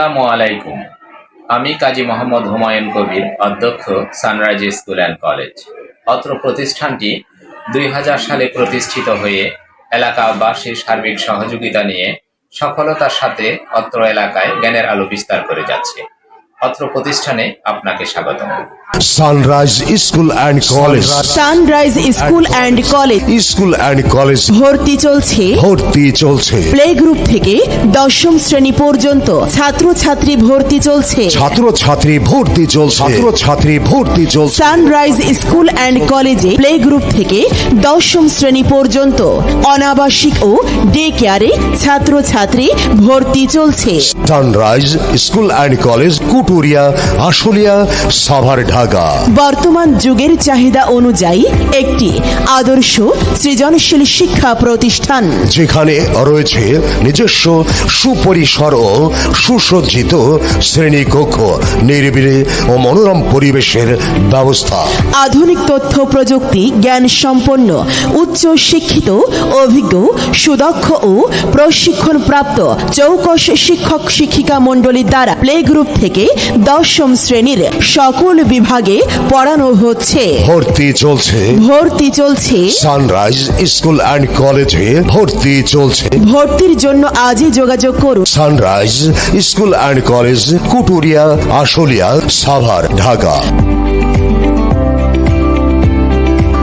আসসালামু আলাইকুম। আমি কাজী মোহাম্মদ হুমায়ুন কবির, অধ্যক্ষ সানরাইজ স্কুল অ্যান্ড কলেজ। অত্র প্রতিষ্ঠানটি 2000 সালে প্রতিষ্ঠিত হয়ে এলাকাবাসীর সার্বিক সহযোগিতা নিয়ে সফলতার সাথে অত্র এলাকায় জ্ঞানের আলো বিস্তার করে যাচ্ছে। অত্র প্রতিষ্ঠানে আপনাকে স্বাগতম। Sunrise School and college. Sunrise School and college. School and college ভর্তি চলছে। প্লে গ্রুপ থেকে 10ম শ্রেণী পর্যন্ত ছাত্রছাত্রী ভর্তি চলছে। সানরাইজ স্কুল অ্যান্ড কলেজে প্লে গ্রুপ থেকে 10ম শ্রেণী পর্যন্ত অনাবাসিক ও ডে কেয়ারে ছাত্রছাত্রী ভর্তি চলছে। Sunrise School and College, Kuturia, Ashulia, Savar, Dhaka. বর্তমান যুগের চাহিদা অনুযায়ী একটি আদর্শ সৃজনশীল শিক্ষা প্রতিষ্ঠান, যেখানে রয়েছে নিজস্ব সুপরিসর ও সুসজ্জিত শ্রেণীকক্ষ, নিরিবিলি ও মনোরম পরিবেশের ব্যবস্থা, আধুনিক তথ্য প্রযুক্তি জ্ঞান সম্পন্ন উচ্চ শিক্ষিত অভিজ্ঞ সুদক্ষ ও প্রশিক্ষণ প্রাপ্ত চৌকস শিক্ষক শিক্ষিকা মণ্ডলী দ্বারা প্লে গ্রুপ থেকে 10ম শ্রেণীর সকল বিভাগে পড়ানো হচ্ছে। ভর্তি চলছে। সানরাইজ স্কুল অ্যান্ড কলেজে ভর্তি চলছে। ভর্তির জন্য আজই যোগাযোগ করুন। Sunrise School and College, Kuturia, Ashulia, Savar, Dhaka.